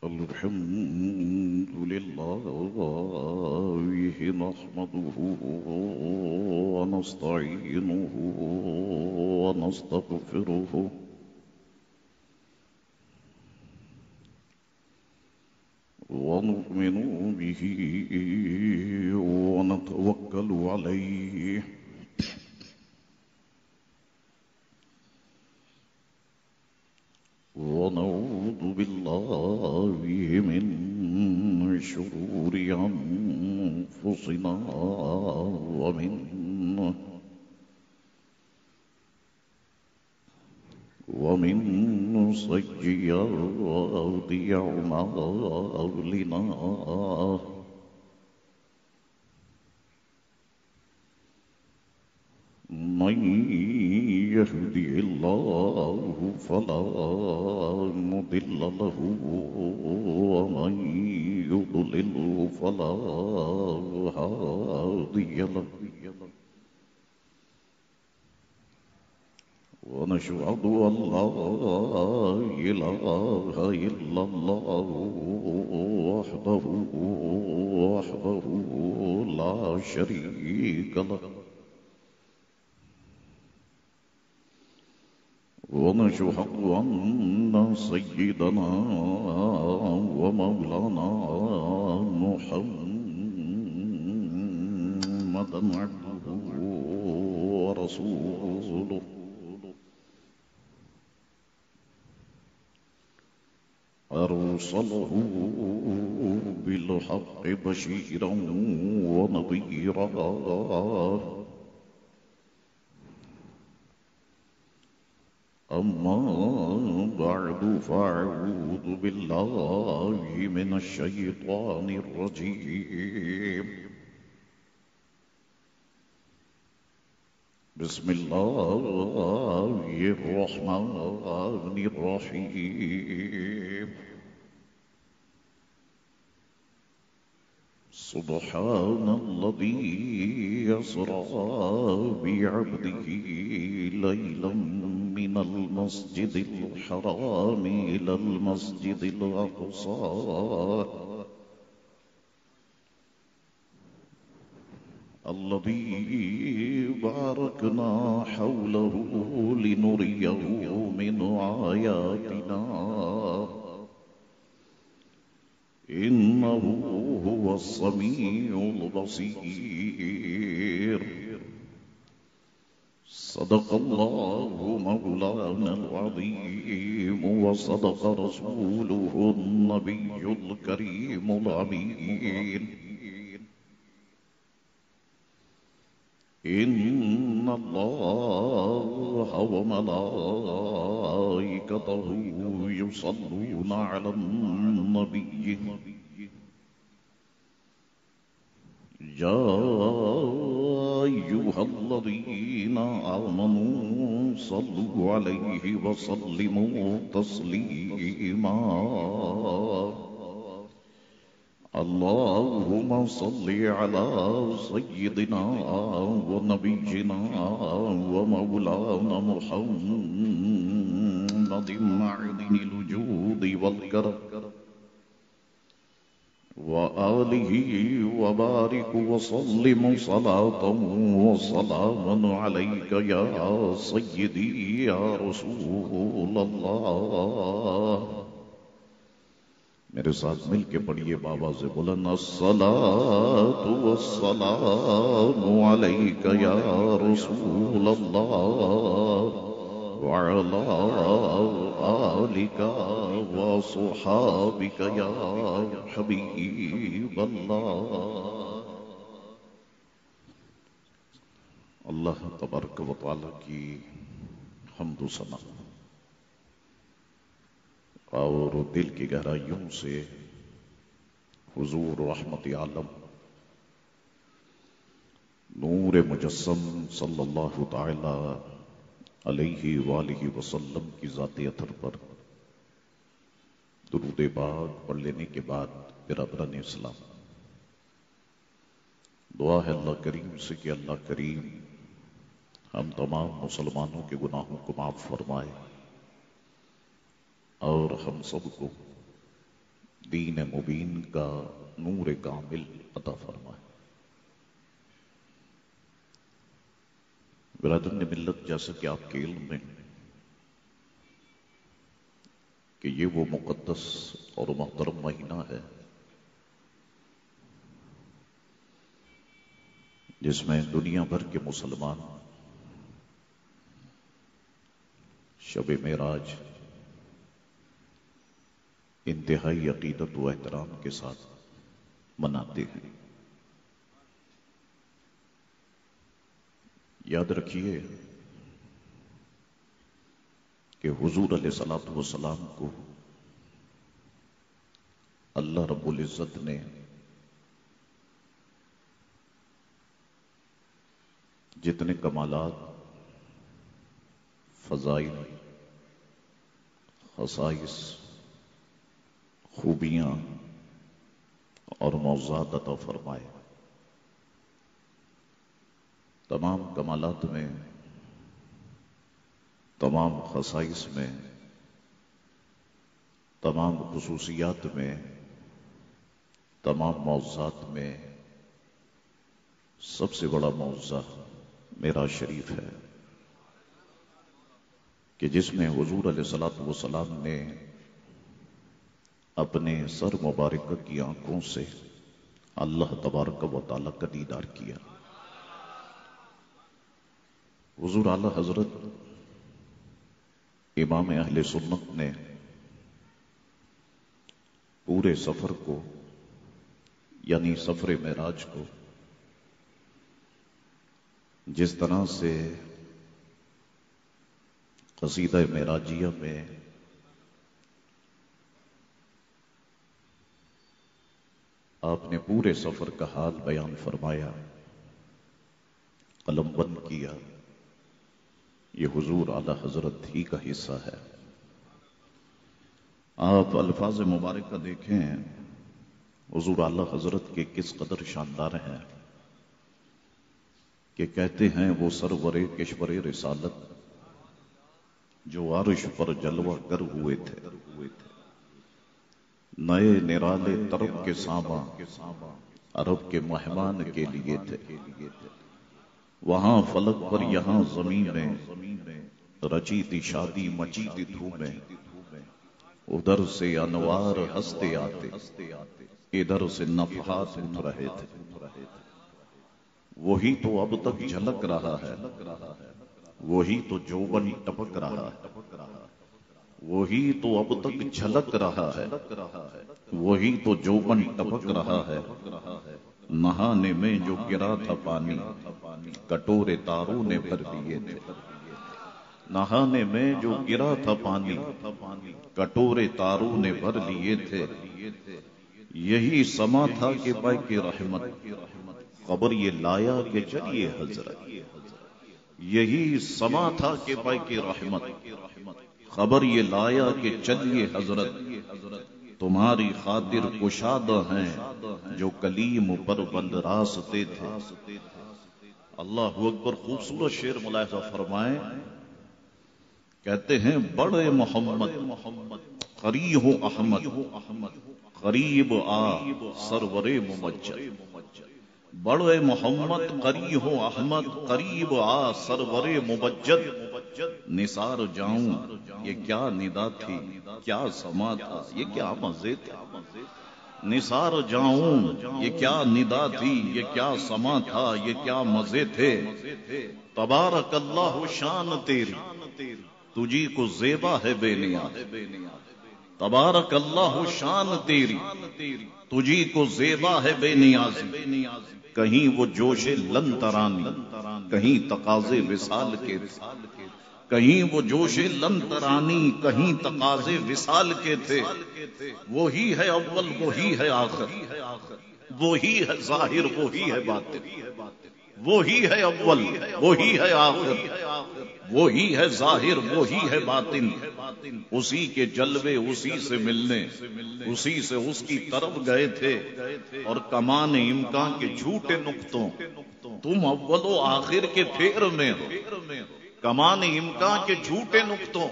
الحمد لله نحمده ونستعينه ونستغفره ونؤمن به ونتوكل عليه ونعوذ بالله من شرور أنفسنا ومن سيئات أعمالنا من يهدي الله فلا مضل له ومن يضلل فلا هادي له ونشهد أن لا إله إلا الله وحده لا شريك له ونشهد أن سيدنا ومولانا محمدا عبده ورسوله أرسله بالحق بشيرا ونذيرا أما بعد فأعوذ بالله من الشيطان الرجيم بسم الله الرحمن الرحيم سبحان الذي يسرى بعبده ليلا من المسجد الحرام إلى المسجد الأقصى الذي باركنا حوله لنريه من آياتنا إنه هو السميع البصير صدق الله مولانا العظيم وصدق رسوله النبي الكريم الأمين إن الله وملائكته يصلون على النبي يا أيها الذين آمنوا صلوا عليه وسلموا تسليما اللهم صل على سيدنا ونبينا ومولانا محمد معدن الوجود والكرم وآله وبارك وسلم صلاة وسلاما عليك يا سيدي يا رسول الله میرے ساتھ مل کے پڑھیے بابا سے بلند الصلاۃ والسلام علیک یا رسول اللہ وعلی آلک وصحابک یا حبیب اللہ. اللہ تبارک و تعالی کی حمد و ثنا اور دل کی گہرائیوں سے حضور رحمت عالم نور مجسم صلی اللہ تعالی علیہ وآلہ وسلم کی ذات اطہر پر درود پاک پڑھ لینے کے بعد برادران اسلام دعا ہے اللہ کریم سے کہ اللہ کریم ہم تمام مسلمانوں کے گناہوں کو معاف فرمائے اور ہم سب کو دین مبین کا نور کامل عطا فرمائے۔ برادران ملت، جیسا کہ آپ کے علم میں کہ یہ وہ مقدس اور محترم مہینہ ہے جس میں دنیا بھر کے مسلمان شب معراج انتہائی عقیدت و احترام کے ساتھ مناتے ہیں۔ یاد رکھیے کہ حضور علیہ الصلوۃ والسلام کو اللہ رب العزت نے جتنے کمالات، فضائل، خصائص، خوبیاں اور معجزات عطا فرمائے، تمام کمالات میں، تمام خصائص میں، تمام خصوصیات میں، تمام معجزات میں سب سے بڑا معجزہ معراج شریف ہے کہ جس میں حضور علیہ الصلوۃ والسلام نے اپنے سر مبارکہ کی آنکھوں سے اللہ تبارک و تعالیٰ کا دیدار کیا۔ حضور اعلی حضرت امام اہل سنت نے پورے سفر کو، یعنی سفر معراج کو، جس طرح سے قصیدہ معراجیہ میں آپ نے پورے سفر کا حال بیان فرمایا، قلم بند کیا، یہ حضور اعلی حضرت ہی کا حصہ ہے۔ آپ الفاظ مبارکہ دیکھیں، حضور اعلی حضرت کے کس قدر شاندار ہیں کہ کہتے ہیں وہ سرور کشور رسالت جو عرش پر جلوہ گر ہوئے تھے، نئے نرالے طرب کے ساما عرب کے مہمان کے لیے تھے، وہاں فلک پر یہاں زمین میں رچی تھی شادی مچی تھی دھومیں، ادھر سے انوار ہستے آتے ادھر سے نفحات اٹھ رہے تھے، وہی تو اب تک جھلک رہا ہے، وہی تو جوبن ٹپک رہا ہے، وہی تو اب تک جھلک رہا ہے، وہی تو جوبن ٹپک رہا ہے، نہانے میں جو گرا تھا پانی کٹورے تاروں نے بھر لیے تھے، نہانے میں جو گرا تھا پانی کٹورے تاروں نے بھر لیے تھے، یہی سما تھا کہ بے کی رحمت خبر یہ لایا کہ چلیے حضرت، یہی سما تھا کہ بے کی رحمت خبر یہ لایا کہ چلیے حضرت، تمہاری خاطر کشادہ ہیں جو کلیم پر بند راستے تھے۔ اللہ اکبر، خوبصورت شعر ملاحظہ فرمائیں، کہتے ہیں بڑے محمد قریب احمد قریب آ سرور ممجد، بڑے محمد قریب احمد قریب آ سرور ممجد، نثار جاؤں یہ کیا ندا تھی کیا سما تھا یہ کیا مزے تھے، نثار جاؤں یہ کیا ندا تھی یہ کیا سما تھا یہ کیا مزے تھے، تبارک اللہ شان تیری تجھی کو زیبا ہے بے نیاز، تبارک اللہ شان تیری تجھی کو زیبا ہے بے نیاز، کہیں وہ جوش لن ترانی کہیں تقاضے وصال کے تھے، کہیں وہ جوش لن ترانی کہیں تقاضے وصال کے تھے، وہی ہے اول وہی ہے آخر وہی ہے ظاہر وہی ہے باطن، وہی ہے اول وہی ہے آخر وہی ہے ظاہر وہی ہے باطن، اسی کے جلوے اسی سے ملنے اسی سے اس کی طرف گئے تھے، اور کمان امکان کے جھوٹے نقطوں تم اول و آخر کے پھیر میں ہو، کمان امکان کے جھوٹے نقطوں،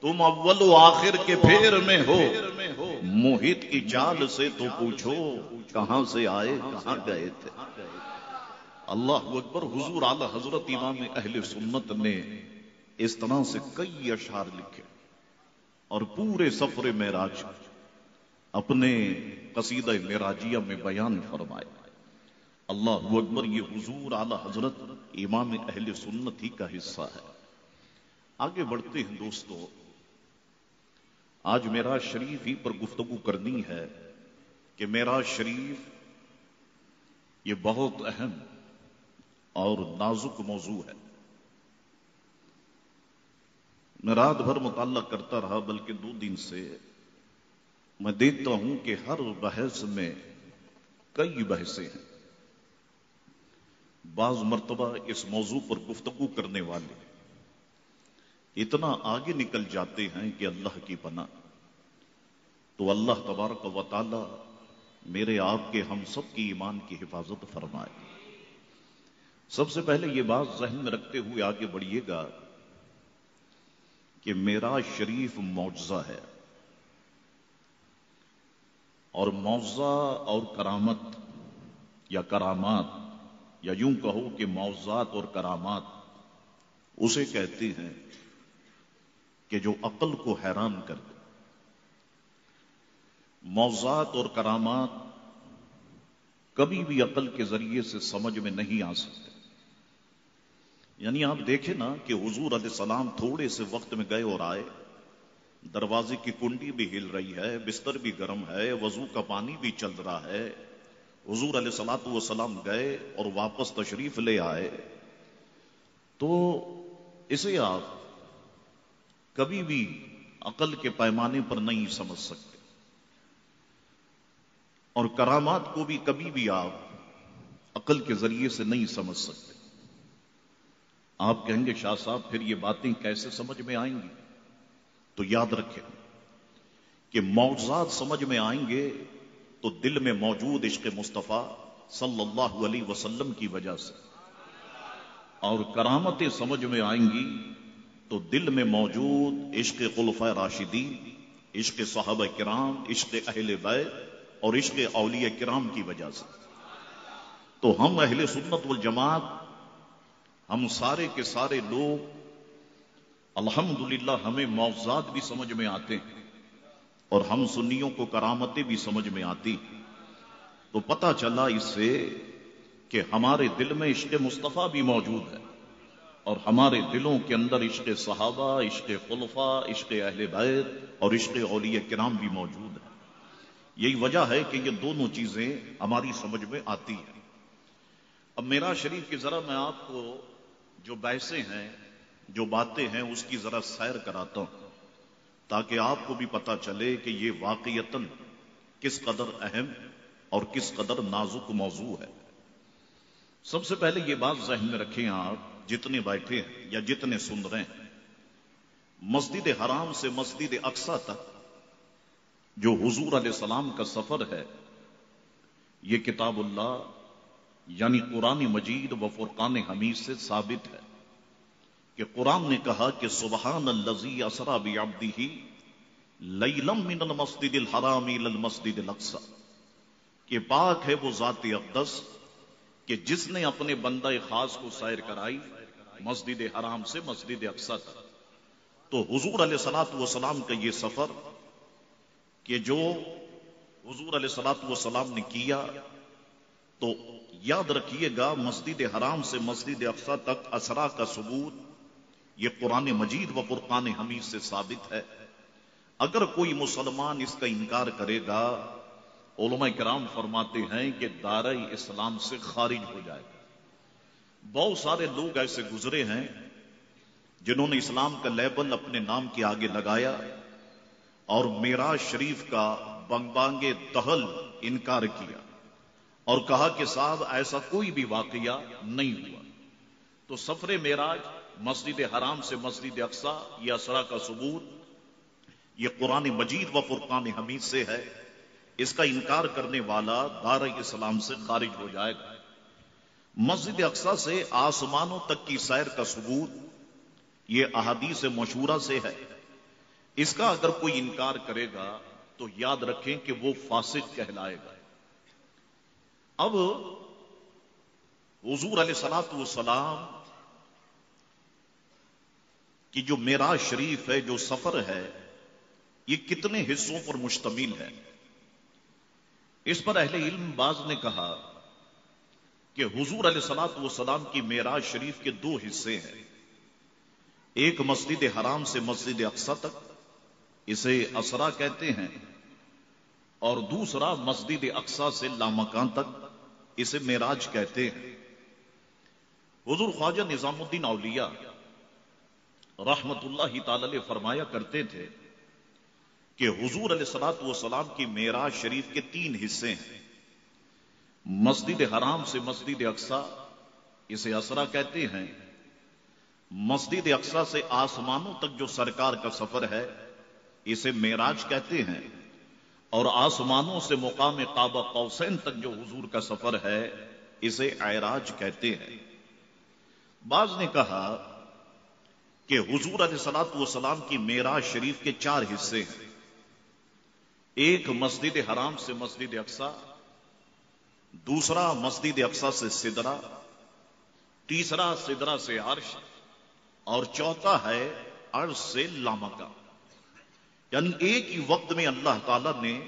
تم اول و آخر کے پھیر میں ہو، محیط کی چال سے تو پوچھو کہاں سے آئے کہاں گئے تھے۔ اللہ اکبر۔ حضور اعلی حضرت امام اہل سنت نے اس طرح سے کئی اشعار لکھے اور پورے سفر معراج اپنے قصیدہ معراجیہ میں بیان فرمائے۔ اللہ اکبر۔ یہ حضور اعلی حضرت امام اہل سنت ہی کا حصہ ہے۔ آگے بڑھتے ہیں دوستو، آج معراج شریف ہی پر گفتگو کرنی ہے کہ معراج شریف یہ بہت اہم اور نازک موضوع ہے۔ میں رات بھر مطالعہ کرتا رہا، بلکہ 2 دن سے میں دیکھتا ہوں کہ ہر بحث میں کئی بحثیں ہیں۔ بعض مرتبہ اس موضوع پر گفتگو کرنے والے اتنا آگے نکل جاتے ہیں کہ اللہ کی پناہ۔ تو اللہ تبارک و تعالی میرے آپ کے ہم سب کی ایمان کی حفاظت فرمائے۔ سب سے پہلے یہ بات ذہن میں رکھتے ہوئے آگے بڑھیے گا کہ معراج شریف معجزہ ہے، اور معجزہ اور کرامت یا کرامات یا یوں کہو کہ معجزات اور کرامات اسے کہتے ہیں کہ جو عقل کو حیران کر دے۔ معجزات اور کرامات کبھی بھی عقل کے ذریعے سے سمجھ میں نہیں آ سکتے۔ یعنی آپ دیکھیں نا کہ حضور علیہ السلام تھوڑے سے وقت میں گئے اور آئے، دروازے کی کنڈی بھی ہل رہی ہے، بستر بھی گرم ہے، وضو کا پانی بھی چل رہا ہے، حضور علیہ الصلوۃ والسلام گئے اور واپس تشریف لے آئے۔ تو اسے آپ کبھی بھی عقل کے پیمانے پر نہیں سمجھ سکتے، اور کرامات کو بھی کبھی بھی آپ عقل کے ذریعے سے نہیں سمجھ سکتے۔ آپ کہیں گے شاہ صاحب پھر یہ باتیں کیسے سمجھ میں آئیں گی؟ تو یاد رکھیں کہ معجزات سمجھ میں آئیں گے تو دل میں موجود عشق مصطفیٰ صلی اللہ علیہ وسلم کی وجہ سے، اور کرامتیں سمجھ میں آئیں گی تو دل میں موجود عشق خلفائے راشدین، عشق صحابہ کرام، عشق اہل بیت اور عشق اولیاء کرام کی وجہ سے۔ تو ہم اہل سنت والجماعت، ہم سارے کے سارے لوگ الحمدللہ ہمیں معجزات بھی سمجھ میں آتے ہیں، اور ہم سنیوں کو کرامتیں بھی سمجھ میں آتی۔ تو پتہ چلا اس سے کہ ہمارے دل میں عشق مصطفیٰ بھی موجود ہے، اور ہمارے دلوں کے اندر عشق صحابہ، عشق خلفاء، عشق اہل بیت اور عشق اولیاء کرام بھی موجود ہے۔ یہی وجہ ہے کہ یہ دونوں چیزیں ہماری سمجھ میں آتی ہیں۔ اب معراج شریف کی ذرا میں آپ کو جو بحثیں ہیں، جو باتیں ہیں، اس کی ذرا سیر کراتا ہوں، تاکہ آپ کو بھی پتہ چلے کہ یہ واقعتاً کس قدر اہم اور کس قدر نازک موضوع ہے۔ سب سے پہلے یہ بات ذہن میں رکھیں آپ جتنے بیٹھے ہیں یا جتنے سن رہے ہیں، مسجد حرام سے مسجد اقصی تک جو حضور علیہ السلام کا سفر ہے، یہ کتاب اللہ یعنی قرآن مجید و فرقان حمید سے ثابت ہے کہ قرآن نے کہا کہ سبحان الذی اسری بعبدہ لیلا من المسجد الحرام الی المسجد الاقصی، کہ پاک ہے وہ ذات اقدس کہ جس نے اپنے بندہ خاص کو سیر کرائی مسجد حرام سے مسجد اقصی تک۔ تو حضور علیہ الصلوۃ والسلام کا یہ سفر کہ جو حضور علیہ الصلوۃ والسلام نے کیا، تو یاد رکھیے گا مسجد حرام سے مسجد اقصی تک اسرا کا ثبوت یہ قرآن مجید و فرقان حمید سے ثابت ہے۔ اگر کوئی مسلمان اس کا انکار کرے گا، علماء کرام فرماتے ہیں کہ دائرہ اسلام سے خارج ہو جائے گا۔ بہت سارے لوگ ایسے گزرے ہیں جنہوں نے اسلام کا لیبل اپنے نام کے آگے لگایا اور معراج شریف کا بنگ بانگے دہل انکار کیا اور کہا کہ صاحب ایسا کوئی بھی واقعہ نہیں ہوا۔ تو سفر معراج مسجد حرام سے مسجد اقصی یہ اسرا کا ثبوت یہ قرآن مجید و فرقان حمید سے ہے۔ اس کا انکار کرنے والا دار اسلام سے خارج ہو جائے گا۔ مسجد اقصی سے آسمانوں تک کی سیر کا ثبوت یہ احادیث مشہورہ سے ہے. اس کا اگر کوئی انکار کرے گا تو یاد رکھیں کہ وہ فاسق کہلائے گا. اب حضور علیہ الصلوۃ والسلام کی جو معراج شریف ہے، جو سفر ہے، یہ کتنے حصوں پر مشتمل ہے؟ اس پر اہل علم بعض نے کہا کہ حضور علیہ الصلوۃ والسلام کی معراج شریف کے دو حصے ہیں. ایک مسجد حرام سے مسجد اقصی تک، اسے اسرا کہتے ہیں، اور دوسرا مسجد اقصی سے لامکان تک، اسے معراج کہتے ہیں. حضور خواجہ نظام الدین اولیاء رحمت اللہ تعالی علیہ فرمایا کرتے تھے کہ حضور علیہ الصلوۃ والسلام کی معراج شریف کے تین حصے ہیں. مسجد حرام سے مسجد اقصی، اسے اسرا کہتے ہیں. مسجد اقصی سے آسمانوں تک جو سرکار کا سفر ہے، اسے معراج کہتے ہیں. اور آسمانوں سے مقام قاب قوسین تک جو حضور کا سفر ہے، اسے معراج کہتے ہیں. بعض نے کہا کہ حضور علیہ الصلوۃ والسلام کی معراج شریف کے چار حصے ہیں. ایک مسجد حرام سے مسجد اقصی، دوسرا مسجد اقصی سے سدرہ، تیسرا سدرہ سے عرش، اور چوتھا ہے عرش سے لامکان. یعنی ایک ہی وقت میں اللہ تعالی نے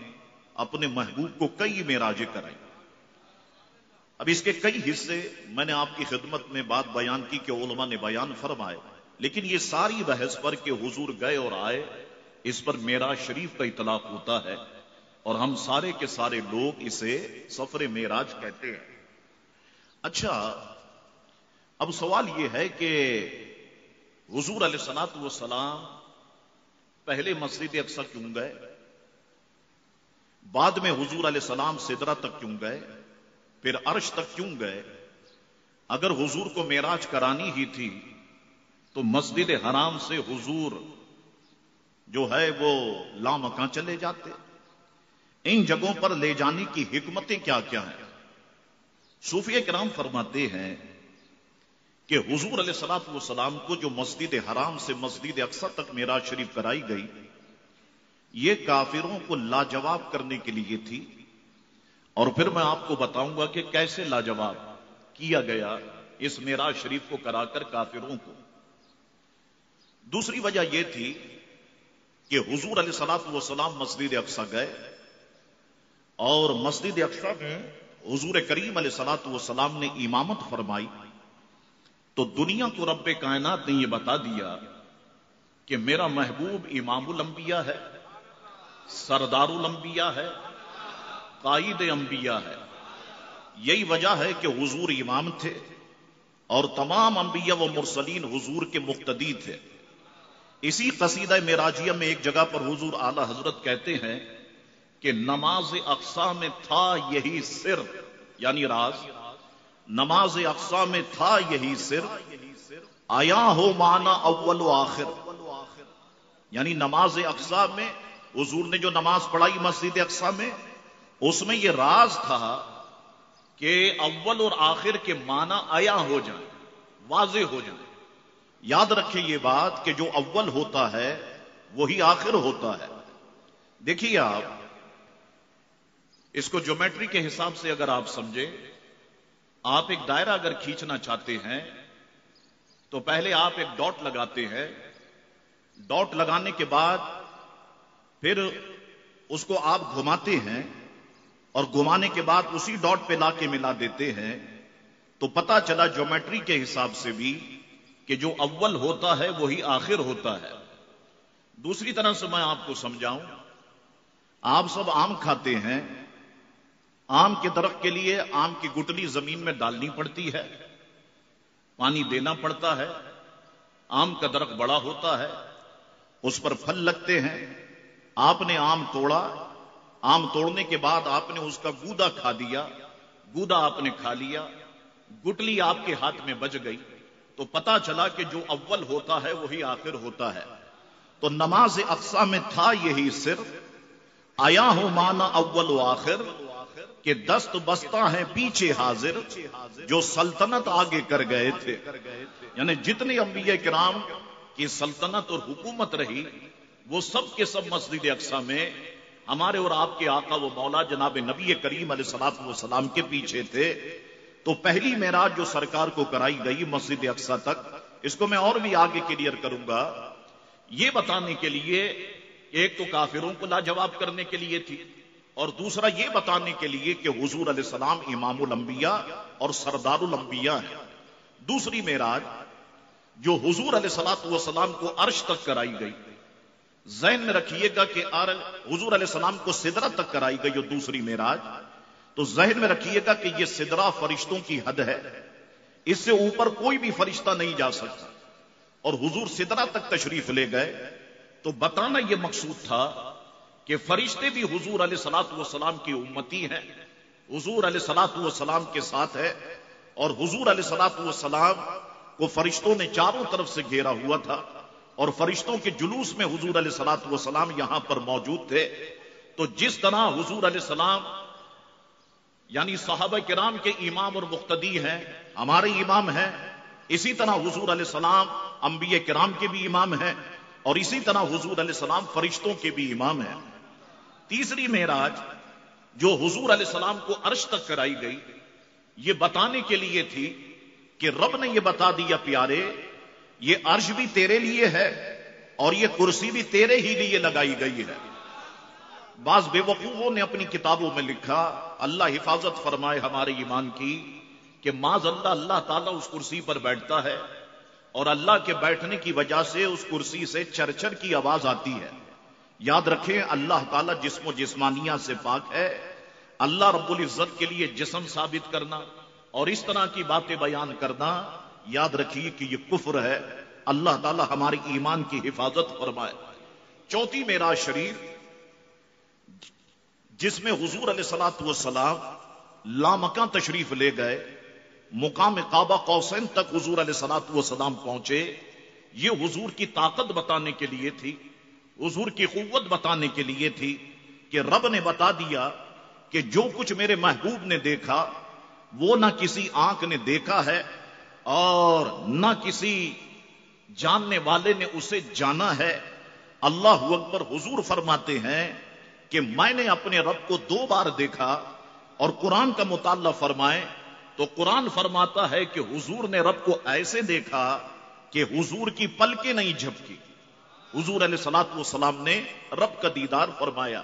اپنے محبوب کو کئی معراجیں کرائی. اب اس کے کئی حصے میں نے آپ کی خدمت میں بات بیان کی کہ علماء نے بیان فرمائے، لیکن یہ ساری بحث پر کہ حضور گئے اور آئے، اس پر معراج شریف کا اطلاق ہوتا ہے، اور ہم سارے کے سارے لوگ اسے سفر معراج کہتے ہیں. اچھا، اب سوال یہ ہے کہ حضور علیہ الصلوۃ والسلام پہلے مسجد اقصی کیوں گئے؟ بعد میں حضور علیہ السلام سدرہ تک کیوں گئے؟ پھر عرش تک کیوں گئے؟ اگر حضور کو معراج کرانی ہی تھی تو مسجد حرام سے حضور جو ہے وہ لامکان چلے جاتے. ان جگہوں پر لے جانے کی حکمتیں کیا کیا ہیں؟ صوفیہ کرام فرماتے ہیں کہ حضور علیہ الصلوۃ والسلام کو جو مسجد حرام سے مسجد اقصی تک معراج شریف کرائی گئی، یہ کافروں کو لاجواب کرنے کے لیے تھی. اور پھر میں آپ کو بتاؤں گا کہ کیسے لاجواب کیا گیا اس معراج شریف کو کرا کر کافروں کو. دوسری وجہ یہ تھی کہ حضور علیہ الصلوۃ والسلام مسجد اقصی گئے، اور مسجد اقصی میں حضور کریم علیہ الصلوۃ والسلام نے امامت فرمائی. تو دنیا کو رب کائنات نے یہ بتا دیا کہ میرا محبوب امام الانبیاء ہے، سردار الانبیاء ہے، قائد انبیاء ہے. یہی وجہ ہے کہ حضور امام تھے اور تمام انبیاء و مرسلین حضور کے مقتدی تھے. اسی قصیدہ معراجیہ میں ایک جگہ پر حضور اعلی حضرت کہتے ہیں کہ نماز اقصی میں تھا یہی سر، یعنی راز، نماز اقصی میں تھا یہی سر، آیا ہو مانا اول و آخر. یعنی نماز اقصی میں حضور نے جو نماز پڑھائی مسجد اقصی میں، اس میں یہ راز تھا کہ اول اور آخر کے معنی آیا ہو جائیں، واضح ہو جائیں. یاد رکھیں یہ بات کہ جو اول ہوتا ہے وہی آخر ہوتا ہے. دیکھیے آپ اس کو جیومیٹری کے حساب سے اگر آپ سمجھیں، آپ ایک دائرہ اگر کھینچنا چاہتے ہیں تو پہلے آپ ایک ڈاٹ لگاتے ہیں. ڈاٹ لگانے کے بعد پھر اس کو آپ گھماتے ہیں، اور گھمانے کے بعد اسی ڈاٹ پہ لا کے ملا دیتے ہیں. تو پتا چلا جیومیٹری کے حساب سے بھی کہ جو اول ہوتا ہے وہی آخر ہوتا ہے. دوسری طرح سے میں آپ کو سمجھاؤں، آپ سب آم کھاتے ہیں. آم کے درخت کے لیے آم کی گٹلی زمین میں ڈالنی پڑتی ہے، پانی دینا پڑتا ہے. آم کا درخت بڑا ہوتا ہے، اس پر پھل لگتے ہیں. آپ نے آم توڑا، آم توڑنے کے بعد آپ نے اس کا گودا کھا دیا، گودا آپ نے کھا لیا، گٹلی آپ کے ہاتھ میں بج گئی. تو پتا چلا کہ جو اول ہوتا ہے وہی آخر ہوتا ہے. تو نماز اقصی میں تھا یہی سر، آیا ہو مانا اول و آخر، کہ دست بستہ ہیں پیچھے حاضر جو سلطنت آگے کر گئے تھے. یعنی جتنے انبیاء کرام کی سلطنت اور حکومت رہی وہ سب کے سب مسجد اقصی میں ہمارے اور آپ کے آقا و مولا جناب نبی کریم علیہ الصلوۃ والسلام کے پیچھے تھے. تو پہلی معراج جو سرکار کو کرائی گئی مسجد اقصی تک، اس کو میں اور بھی آگے کلیئر کروں گا، یہ بتانے کے لیے ایک تو کافروں کو لاجواب کرنے کے لیے تھی، اور دوسرا یہ بتانے کے لیے کہ حضور علیہ السلام امام الانبیاء اور سردار الانبیاء ہیں. دوسری معراج جو حضور علیہ الصلوۃ والسلام کو عرش تک کرائی گئی، ذہن میں رکھیے گا کہ حضور علیہ السلام کو سدرہ تک کرائی گئی اور دوسری معراج، تو ذہن میں رکھیے گا کہ یہ سدرہ فرشتوں کی حد ہے، اس سے اوپر کوئی بھی فرشتہ نہیں جا سکتا، اور حضور سدرہ تک تشریف لے گئے. تو بتانا یہ مقصود تھا کہ فرشتے بھی حضور علیہ الصلوۃ والسلام کی امتی ہیں، حضور علیہ الصلوۃ والسلام کے ساتھ ہے، اور حضور علیہ الصلوۃ والسلام کو فرشتوں نے چاروں طرف سے گھیرا ہوا تھا، اور فرشتوں کے جلوس میں حضور علیہ الصلوۃ والسلام یہاں پر موجود تھے. تو جس طرح حضور علیہ السلام یعنی صحابہ کرام کے امام اور مقتدی ہیں، ہمارے امام ہیں، اسی طرح حضور علیہ السلام انبیاء کرام کے بھی امام ہیں، اور اسی طرح حضور علیہ السلام فرشتوں کے بھی امام ہیں. تیسری معراج جو حضور علیہ السلام کو عرش تک کرائی گئی، یہ بتانے کے لیے تھی کہ رب نے یہ بتا دیا پیارے یہ عرش بھی تیرے لیے ہے اور یہ کرسی بھی تیرے ہی لیے لگائی گئی ہے. بعض بے وقوفوں نے اپنی کتابوں میں لکھا، اللہ حفاظت فرمائے ہمارے ایمان کی، کہ معاذ اللہ اللہ تعالیٰ اس کرسی پر بیٹھتا ہے اور اللہ کے بیٹھنے کی وجہ سے اس کرسی سے چرچر کی آواز آتی ہے. یاد رکھیں اللہ تعالیٰ جسم و جسمانیہ سے پاک ہے. اللہ رب العزت کے لیے جسم ثابت کرنا اور اس طرح کی باتیں بیان کرنا، یاد رکھیے کہ یہ کفر ہے. اللہ تعالیٰ ہمارے ایمان کی حفاظت فرمائے. چوتھی معراج شریف جس میں حضور علیہ الصلوۃ والسلام لامکاں تشریف لے گئے، مقام قاب قوسین تک حضور علیہ الصلوۃ والسلام پہنچے، یہ حضور کی طاقت بتانے کے لیے تھی، حضور کی قوت بتانے کے لیے تھی کہ رب نے بتا دیا کہ جو کچھ میرے محبوب نے دیکھا وہ نہ کسی آنکھ نے دیکھا ہے اور نہ کسی جاننے والے نے اسے جانا ہے. اللہ اکبر. حضور فرماتے ہیں کہ میں نے اپنے رب کو 2 بار دیکھا، اور قرآن کا مطالعہ فرمائیں تو قرآن فرماتا ہے کہ حضور نے رب کو ایسے دیکھا کہ حضور کی پلکیں نہیں جھپکی. حضور علیہ الصلوۃ والسلام نے رب کا دیدار فرمایا.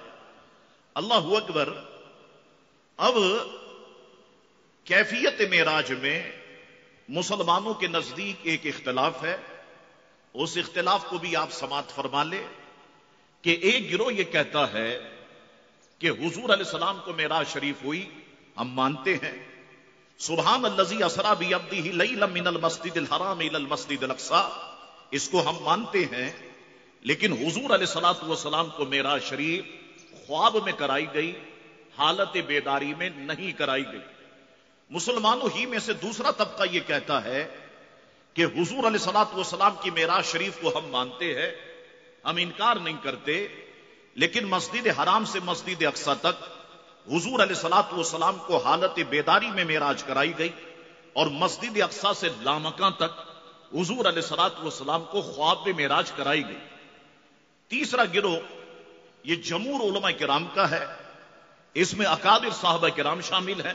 اللہ اکبر. اب کیفیت معراج میں مسلمانوں کے نزدیک ایک اختلاف ہے، اس اختلاف کو بھی آپ سماعت فرما لیں کہ ایک گروہ یہ کہتا ہے کہ حضور علیہ السلام کو معراج شریف ہوئی، ہم مانتے ہیں، سبحان الذی اسری بعبدہ لیلا من المسجد الحرام الی المسجد الاقصی، اس کو ہم مانتے ہیں. لیکن حضور علیہ الصلوۃ والسلام کو معراج شریف خواب میں کرائی گئی، حالت بیداری میں نہیں کرائی گئی. مسلمانوں ہی میں سے دوسرا طبقہ یہ کہتا ہے کہ حضور علیہ الصلوۃ والسلام کی معراج شریف کو ہم مانتے ہیں، ہم انکار نہیں کرتے، لیکن مسجد حرام سے مسجد اقصی تک حضور علیہ الصلوۃ والسلام کو حالت بیداری میں معراج کرائی گئی، اور مسجد اقصی سے لامکاں تک حضور علیہ الصلوۃ والسلام کو خواب میں معراج کرائی گئی. تیسرا گروہ یہ جمہور علماء کرام کا ہے، اس میں اکابر صحابہ کرام شامل ہیں،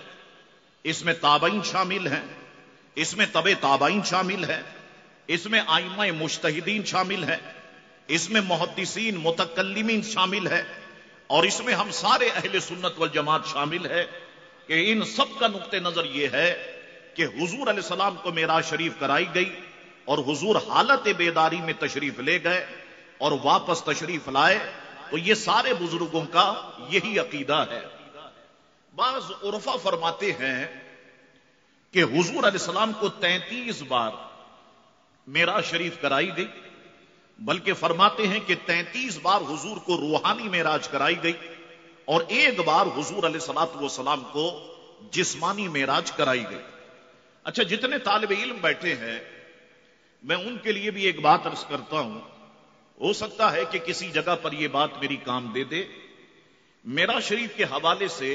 اس میں تابعین شامل ہیں، اس میں تبع تابعین شامل ہیں، اس میں ائمہ مجتہدین شامل ہیں، اس میں محدثین متکلمین شامل ہیں، اور اس میں ہم سارے اہل سنت والجماعت شامل ہے کہ ان سب کا نقطہ نظر یہ ہے کہ حضور علیہ السلام کو معراج شریف کرائی گئی اور حضور حالت بیداری میں تشریف لے گئے اور واپس تشریف لائے. تو یہ سارے بزرگوں کا یہی عقیدہ ہے. بعض عرفا فرماتے ہیں کہ حضور علیہ السلام کو 33 بار معراج شریف کرائی گئی، بلکہ فرماتے ہیں کہ 33 بار حضور کو روحانی معراج کرائی گئی اور 1 بار حضور علیہ الصلوۃ والسلام کو جسمانی معراج کرائی گئی. اچھا، جتنے طالب علم بیٹھے ہیں میں ان کے لیے بھی ایک بات عرض کرتا ہوں، ہو سکتا ہے کہ کسی جگہ پر یہ بات میری کام دے دے. معراج شریف کے حوالے سے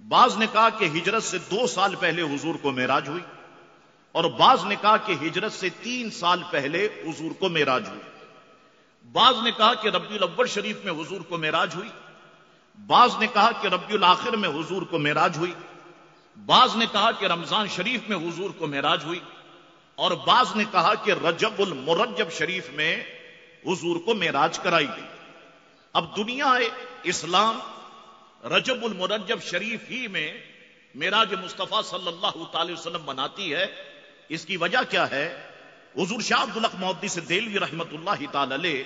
بعض نے کہا کہ ہجرت سے 2 سال پہلے حضور کو معراج ہوئی، اور بعض نے کہا کہ ہجرت سے 3 سال پہلے حضور کو معراج ہوئی۔ بعض نے کہا کہ ربیع الاول شریف میں حضور کو معراج ہوئی، بعض نے کہا کہ ربیع الاخر میں حضور کو معراج ہوئی، بعض نے کہا کہ رمضان شریف میں حضور کو معراج ہوئی، اور بعض نے کہا کہ رجب المرجب شریف میں حضور کو معراج کرائی گئی۔ اب دنیا اسلام رجب المرجب شریف ہی میں معراج مصطفیٰ صلی اللہ تعالی وسلم مناتی ہے۔ اس کی وجہ کیا ہے؟ حضور شاہ عبدالحق محدث دہلوی رحمت اللہ تعالی علیہ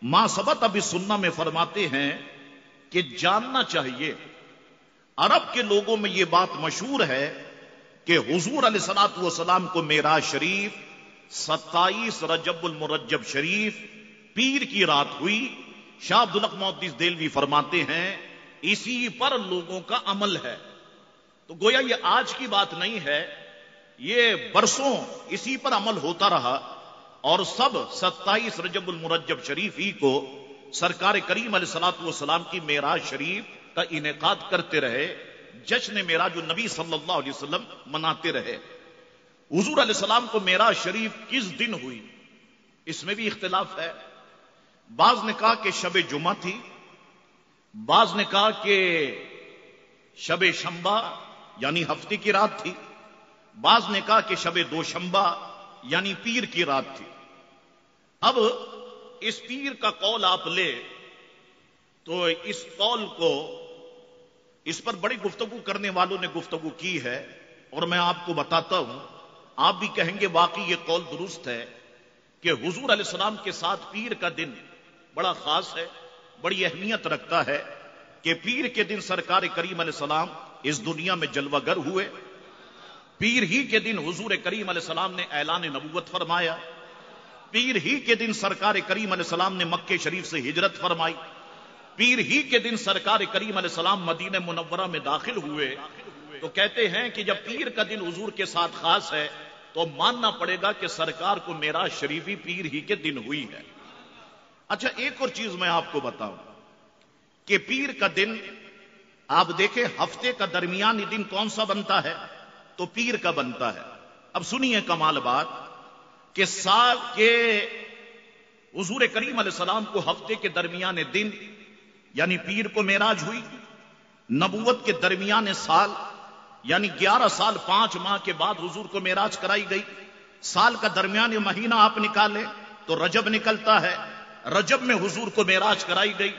ما ثبت بالسنہ میں فرماتے ہیں کہ جاننا چاہیے، عرب کے لوگوں میں یہ بات مشہور ہے کہ حضور علیہ الصلوۃ والسلام کو معراج شریف 27 رجب المرجب شریف پیر کی رات ہوئی۔ شاہ عبدالحق محدث دہلوی فرماتے ہیں اسی پر لوگوں کا عمل ہے۔ تو گویا یہ آج کی بات نہیں ہے، یہ برسوں اسی پر عمل ہوتا رہا، اور سب 27 رجب المرجب شریف ہی کو سرکار کریم علیہ الصلوۃ والسلام کی معراج شریف کا انعقاد کرتے رہے، جشن معراج النبی صلی اللہ علیہ وسلم مناتے رہے۔ حضور علیہ السلام کو معراج شریف کس دن ہوئی، اس میں بھی اختلاف ہے۔ بعض نے کہا کہ شب جمعہ تھی، بعض نے کہا کہ شب شنبہ یعنی ہفتے کی رات تھی، بعض نے کہا کہ شب دوشنبہ یعنی پیر کی رات تھی۔ اب اس پیر کا قول آپ لے تو اس قول کو، اس پر بڑی گفتگو کرنے والوں نے گفتگو کی ہے، اور میں آپ کو بتاتا ہوں، آپ بھی کہیں گے واقعی یہ قول درست ہے کہ حضور علیہ السلام کے ساتھ پیر کا دن بڑا خاص ہے، بڑی اہمیت رکھتا ہے کہ پیر کے دن سرکار کریم علیہ السلام اس دنیا میں جلوہ گر ہوئے، پیر ہی کے دن حضور کریم علیہ السلام نے اعلان نبوت فرمایا، پیر ہی کے دن سرکار کریم علیہ السلام نے مکہ شریف سے ہجرت فرمائی، پیر ہی کے دن سرکار کریم علیہ السلام مدینہ منورہ میں داخل ہوئے۔ تو کہتے ہیں کہ جب پیر کا دن حضور کے ساتھ خاص ہے تو ماننا پڑے گا کہ سرکار کو معراج شریفی پیر ہی کے دن ہوئی ہے۔ اچھا ایک اور چیز میں آپ کو بتاؤں کہ پیر کا دن آپ دیکھیں ہفتے کا درمیانی دن کون سا بنتا ہے، تو پیر کا بنتا ہے۔ اب سنیے کمال بات کہ سال کے حضور کریم علیہ السلام کو ہفتے کے درمیانے دن یعنی پیر کو معراج ہوئی، نبوت کے درمیانے سال یعنی 11 سال 5 ماہ کے بعد حضور کو معراج کرائی گئی۔ سال کا درمیانی مہینہ آپ نکالیں تو رجب نکلتا ہے، رجب میں حضور کو معراج کرائی گئی،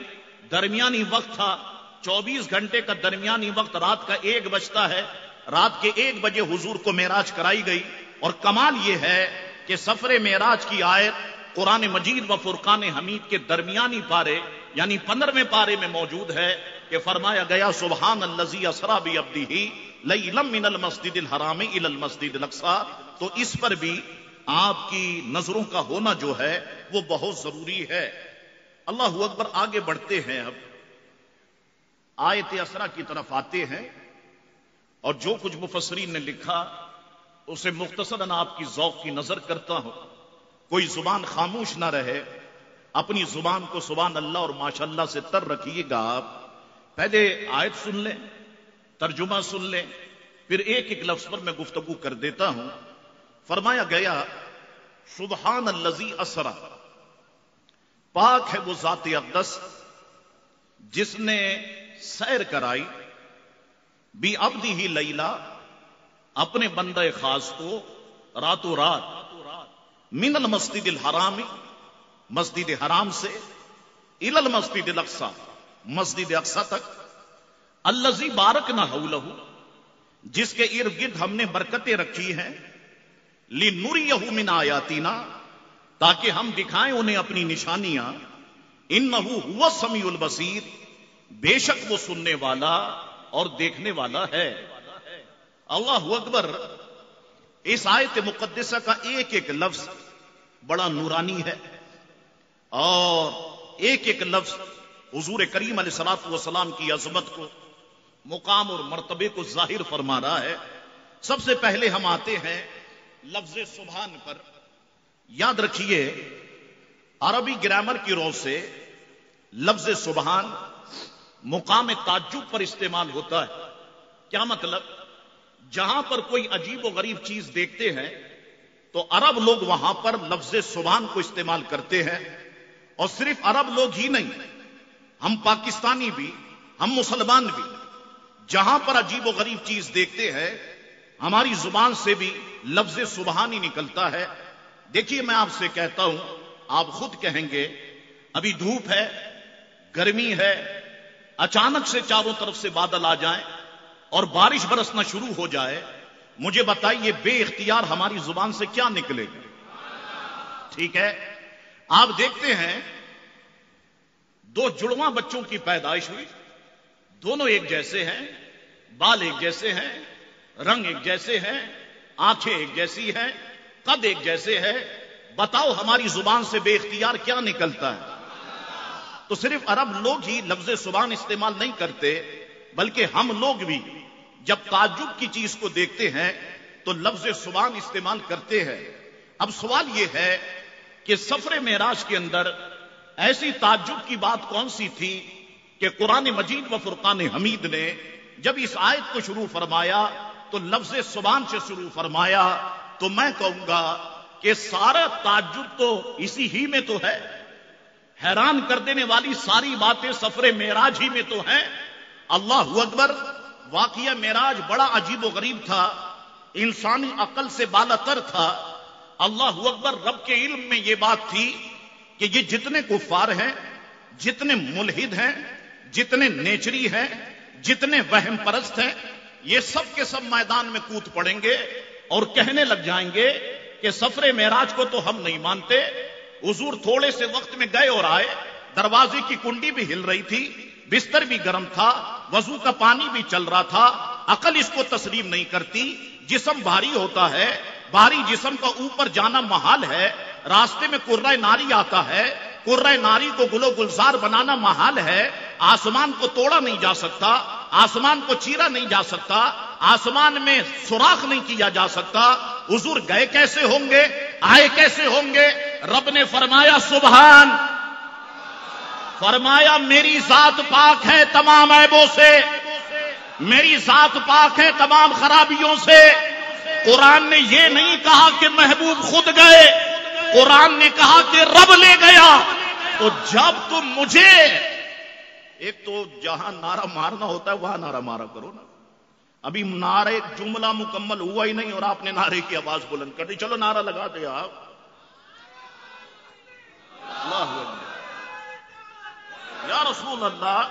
درمیانی وقت تھا 24 گھنٹے کا درمیانی وقت، رات کا 1 بجتا ہے، رات کے 1 بجے حضور کو معراج کرائی گئی۔ اور کمال یہ ہے کہ سفر معراج کی آیت قرآن مجید و فرقان حمید کے درمیانی پارے یعنی 15ویں پارے میں موجود ہے کہ فرمایا گیا سبحان الذی اسری بعبدہ لیلا من المسجد الحرام الی المسجد الاقصی۔ تو اس پر بھی آپ کی نظروں کا ہونا جو ہے وہ بہت ضروری ہے۔ اللہ اکبر، آگے بڑھتے ہیں، اب آیت اسرا کی طرف آتے ہیں، اور جو کچھ مفسرین نے لکھا اسے مختصراً آپ کی ذوق کی نظر کرتا ہوں، کوئی زبان خاموش نہ رہے، اپنی زبان کو سبحان اللہ اور ماشاءاللہ سے تر رکھیے گا۔ آپ پہلے آیت سن لیں، ترجمہ سن لیں، پھر ایک ایک لفظ پر میں گفتگو کر دیتا ہوں۔ فرمایا گیا سبحان الذی اسری، پاک ہے وہ ذات اقدس جس نے سیر کرائی، بی عبدہ لیلا، اپنے بندہ خاص کو راتوں رات، من المسجد الحرام، مسجد حرام سے، الی المسجد الاقصی، مسجد اقصی تک، الذی بارکنا حولہ، جس کے ارد گرد ہم نے برکتیں رکھی ہیں، لنریہ من آیاتنا، تاکہ ہم دکھائیں انہیں اپنی نشانیاں، انہ هو السمیع البصیر، بے شک وہ سننے والا اور دیکھنے والا ہے۔ اللہ اکبر، اس آیت مقدسہ کا ایک ایک لفظ بڑا نورانی ہے، اور ایک ایک لفظ حضور کریم علیہ الصلوۃ والسلام کی عظمت کو، مقام اور مرتبے کو ظاہر فرما رہا ہے۔ سب سے پہلے ہم آتے ہیں لفظ سبحان پر۔ یاد رکھیے عربی گرامر کی رو سے لفظ سبحان مقام تعجب پر استعمال ہوتا ہے، کیا مطلب؟ جہاں پر کوئی عجیب و غریب چیز دیکھتے ہیں تو عرب لوگ وہاں پر لفظ سبحان کو استعمال کرتے ہیں، اور صرف عرب لوگ ہی نہیں، ہم پاکستانی بھی، ہم مسلمان بھی، جہاں پر عجیب و غریب چیز دیکھتے ہیں ہماری زبان سے بھی لفظ سبحان ہی نکلتا ہے۔ دیکھیے میں آپ سے کہتا ہوں، آپ خود کہیں گے ابھی دھوپ ہے، گرمی ہے، اچانک سے چاروں طرف سے بادل آ جائیں اور بارش برسنا شروع ہو جائے، مجھے بتائیے بے اختیار ہماری زبان سے کیا نکلے گا؟ ٹھیک ہے، آپ دیکھتے ہیں دو جڑواں بچوں کی پیدائش ہوئی، دونوں ایک جیسے ہیں، بال ایک جیسے ہیں، رنگ ایک جیسے ہیں، آنکھیں ایک جیسی ہیں، قد ایک جیسے ہے، بتاؤ ہماری زبان سے بے اختیار کیا نکلتا ہے؟ تو صرف عرب لوگ ہی لفظ سبحان استعمال نہیں کرتے، بلکہ ہم لوگ بھی جب تعجب کی چیز کو دیکھتے ہیں تو لفظ سبحان استعمال کرتے ہیں۔ اب سوال یہ ہے کہ سفر معراج کے اندر ایسی تعجب کی بات کون سی تھی کہ قرآن مجید و فرقان حمید نے جب اس آیت کو شروع فرمایا تو لفظ سبحان سے شروع فرمایا؟ تو میں کہوں گا کہ سارا تعجب تو اسی ہی میں تو ہے، حیران کر دینے والی ساری باتیں سفر معراج ہی میں تو ہیں۔ اللہ اکبر! واقعہ معراج بڑا عجیب و غریب تھا، انسانی عقل سے بالاتر تھا۔ اللہ اکبر! رب کے علم میں یہ بات تھی کہ یہ جتنے کفار ہیں، جتنے ملحد ہیں، جتنے نیچری ہیں، جتنے وہم پرست ہیں، یہ سب کے سب میدان میں کود پڑیں گے اور کہنے لگ جائیں گے کہ سفر معراج کو تو ہم نہیں مانتے۔ حضور تھوڑے سے وقت میں گئے اور آئے، دروازے کی کنڈی بھی ہل رہی تھی، بستر بھی گرم تھا، وضو کا پانی بھی چل رہا تھا، عقل اس کو تسلیم نہیں کرتی۔ جسم بھاری ہوتا ہے، بھاری جسم کا اوپر جانا محال ہے، راستے میں قرہ ناری آتا ہے، قرہ ناری کو گل و گلزار بنانا محال ہے، آسمان کو توڑا نہیں جا سکتا، آسمان کو چیرا نہیں جا سکتا، آسمان میں سوراخ نہیں کیا جا سکتا۔ حضور گئے کیسے ہوں گے، آئے کیسے ہوں گے؟ رب نے فرمایا سبحان، فرمایا میری ذات پاک ہے تمام عیبوں سے، میری ذات پاک ہے تمام خرابیوں سے۔ قرآن نے یہ نہیں کہا کہ محبوب خود گئے، قرآن نے کہا کہ رب لے گیا۔ تو جب تم مجھے، ایک تو جہاں نعرہ مارنا ہوتا ہے وہاں نعرہ مارا کرو نا۔ ابھی نعرے جملہ مکمل ہوا ہی نہیں اور آپ نے نعرے کی آواز بلند کر دی، چلو نعرہ لگا دے آپ۔ اللہ اکبر! یا رسول اللہ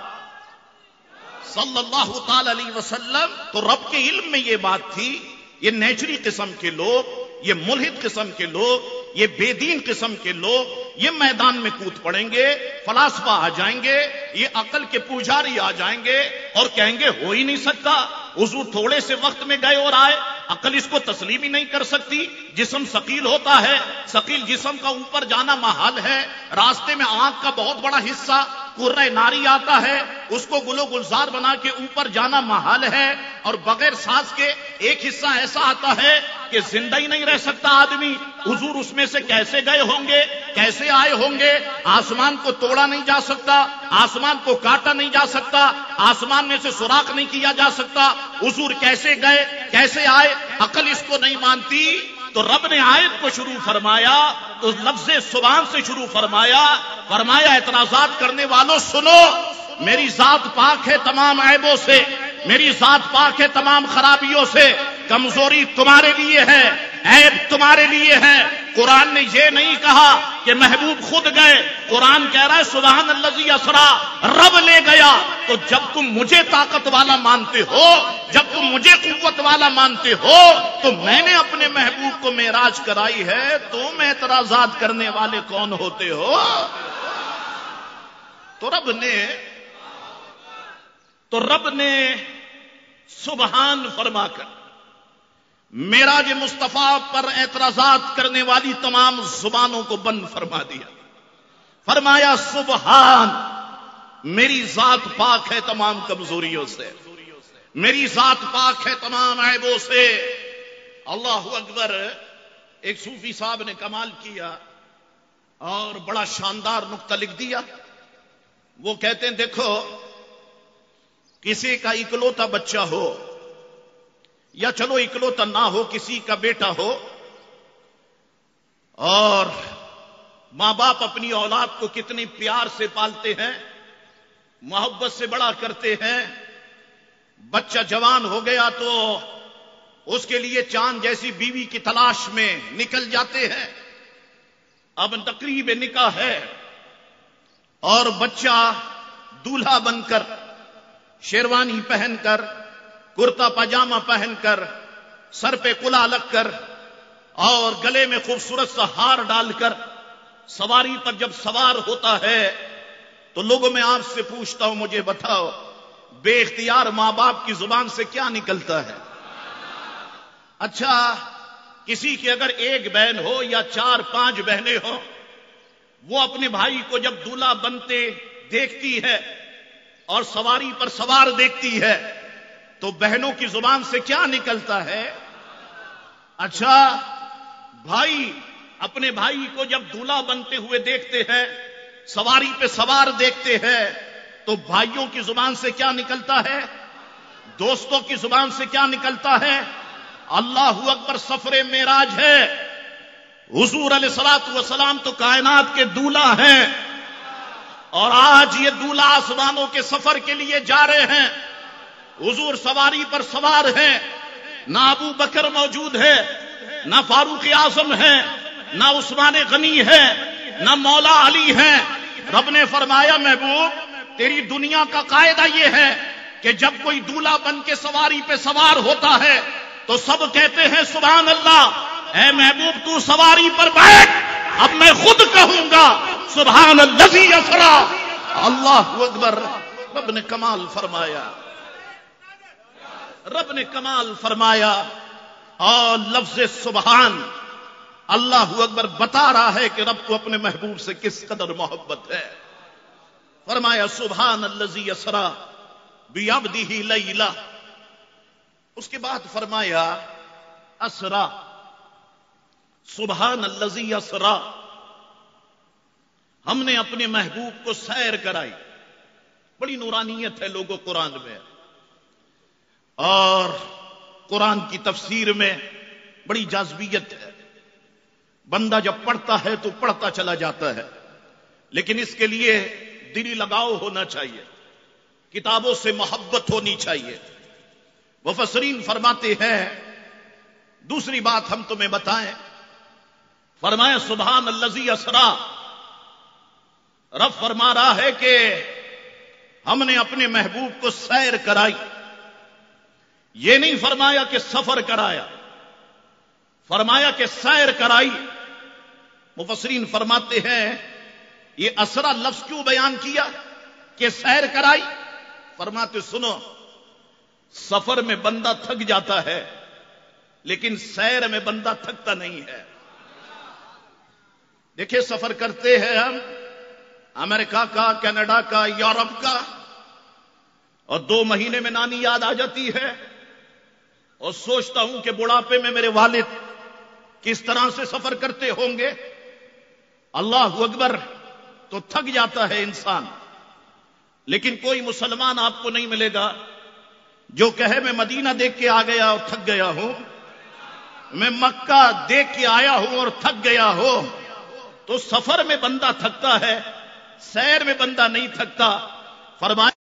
صلی اللہ تعالی علیہ وسلم! تو رب کے علم میں یہ بات تھی، یہ نیچری قسم کے لوگ، یہ ملحد قسم کے لوگ، یہ بے دین قسم کے لوگ یہ میدان میں کود پڑیں گے، فلاسفہ آ جائیں گے، یہ عقل کے پجاری آ جائیں گے اور کہیں گے ہو ہی نہیں سکتا۔ حضور تھوڑے سے وقت میں گئے اور آئے، عقل اس کو تسلیم ہی نہیں کر سکتی۔ جسم ثقیل ہوتا ہے، ثقیل جسم کا اوپر جانا محال ہے، راستے میں آنکھ کا بہت بڑا حصہ قرہ ناری آتا ہے، اس کو گل و گلزار بنا کے اوپر جانا محال ہے، اور بغیر سانس کے ایک حصہ ایسا آتا ہے کہ زندہ ہی نہیں رہ سکتا آدمی۔ حضور اس میں سے کیسے گئے ہوں گے، کیسے آئے ہوں گے؟ آسمان کو توڑا نہیں جا سکتا، آسمان کو کاٹا نہیں جا سکتا، آسمان میں سے سوراخ نہیں کیا جا سکتا۔ حضور کیسے گئے، کیسے آئے؟ عقل اس کو نہیں مانتی۔ تو رب نے آیت کو شروع فرمایا تو لفظ سبحان سے شروع فرمایا، فرمایا اعتراضات کرنے والوں سنو، میری ذات پاک ہے تمام عیبوں سے، میری ذات پاک ہے تمام خرابیوں سے، کمزوری تمہارے لیے ہے، عیب تمہارے لیے ہے۔ قرآن نے یہ نہیں کہا کہ محبوب خود گئے، قرآن کہہ رہا ہے سبحان الذی اسرا، رب لے گیا۔ تو جب تم مجھے طاقت والا مانتے ہو، جب تم مجھے قوت والا مانتے ہو، تو میں نے اپنے محبوب کو معراج کرائی ہے، تم اعتراضات کرنے والے کون ہوتے ہو؟ تو رب نے سبحان فرما کر معراج مصطفیٰ پر اعتراضات کرنے والی تمام زبانوں کو بند فرما دیا، فرمایا سبحان، میری ذات پاک ہے تمام کمزوریوں سے، میری ذات پاک ہے تمام عیبوں سے۔ اللہ اکبر! ایک صوفی صاحب نے کمال کیا اور بڑا شاندار نقطہ لکھ دیا۔ وہ کہتے ہیں دیکھو، کسی کا اکلوتا بچہ ہو یا چلو اکلوتا نہ ہو، کسی کا بیٹا ہو، اور ماں باپ اپنی اولاد کو کتنی پیار سے پالتے ہیں، محبت سے بڑا کرتے ہیں. بچہ جوان ہو گیا تو اس کے لیے چاند جیسی بیوی کی تلاش میں نکل جاتے ہیں. اب تقریب نکاح ہے اور بچہ دولہا بن کر، شیروانی پہن کر، کرتا پاجامہ پہن کر، سر پہ کلا لگ کر اور گلے میں خوبصورت سا ہار ڈال کر سواری پر جب سوار ہوتا ہے تو لوگوں میں آپ سے پوچھتا ہوں، مجھے بتاؤ بے اختیار ماں باپ کی زبان سے کیا نکلتا ہے؟ اچھا، کسی کی اگر ایک بہن ہو یا 4-5 بہنیں ہوں، وہ اپنے بھائی کو جب دولہا بنتے دیکھتی ہے اور سواری پر سوار دیکھتی ہے تو بہنوں کی زبان سے کیا نکلتا ہے؟ اچھا، بھائی اپنے بھائی کو جب دولہا بنتے ہوئے دیکھتے ہیں، سواری پہ سوار دیکھتے ہیں تو بھائیوں کی زبان سے کیا نکلتا ہے؟ دوستوں کی زبان سے کیا نکلتا ہے؟ اللہ اکبر، سفر معراج ہے. حضور علیہ الصلوۃ والسلام تو کائنات کے دولہا ہیں اور آج یہ دولہا آسمانوں کے سفر کے لیے جا رہے ہیں. حضور سواری پر سوار ہیں، نہ ابو بکر موجود ہے، نہ فاروق اعظم ہے، نہ عثمان غنی ہے، نہ مولا علی ہے. رب نے فرمایا محبوب تیری دنیا کا قاعدہ یہ ہے کہ جب کوئی دولہا بن کے سواری پہ سوار ہوتا ہے تو سب کہتے ہیں سبحان اللہ. اے محبوب تو سواری پر بیٹھ، اب میں خود کہوں گا سبحان الذی اسری. اللہ اکبر. رب نے کمال فرمایا، رب نے کمال فرمایا. اور لفظ سبحان، اللہ اکبر، بتا رہا ہے کہ رب کو اپنے محبوب سے کس قدر محبت ہے. فرمایا سبحان الذی اسری بعبدہ لیلا. اس کے بعد فرمایا اسری، سبحان الذی اسری، ہم نے اپنے محبوب کو سیر کرائی. بڑی نورانیت ہے لوگوں قرآن میں، اور قرآن کی تفسیر میں بڑی جاذبیت ہے. بندہ جب پڑھتا ہے تو پڑھتا چلا جاتا ہے، لیکن اس کے لیے دلی لگاؤ ہونا چاہیے، کتابوں سے محبت ہونی چاہیے. مفسرین فرماتے ہیں دوسری بات ہم تمہیں بتائیں. فرمایا سبحان الذی اسری، رب فرما رہا ہے کہ ہم نے اپنے محبوب کو سیر کرائی. یہ نہیں فرمایا کہ سفر کرایا، فرمایا کہ سیر کرائی. مفسرین فرماتے ہیں یہ اسرا لفظ کیوں بیان کیا کہ سیر کرائی؟ فرماتے سنو، سفر میں بندہ تھک جاتا ہے لیکن سیر میں بندہ تھکتا نہیں ہے. دیکھیں سفر کرتے ہیں ہم امریکہ کا، کینیڈا کا، یورپ کا، اور 2 مہینے میں نانی یاد آ جاتی ہے اور سوچتا ہوں کہ بڑھاپے میں میرے والد کس طرح سے سفر کرتے ہوں گے. اللہ اکبر. تو تھک جاتا ہے انسان. لیکن کوئی مسلمان آپ کو نہیں ملے گا جو کہے میں مدینہ دیکھ کے آ گیا اور تھک گیا ہوں، میں مکہ دیکھ کے آیا ہوں اور تھک گیا ہوں. تو سفر میں بندہ تھکتا ہے، سیر میں بندہ نہیں تھکتا. فرمایا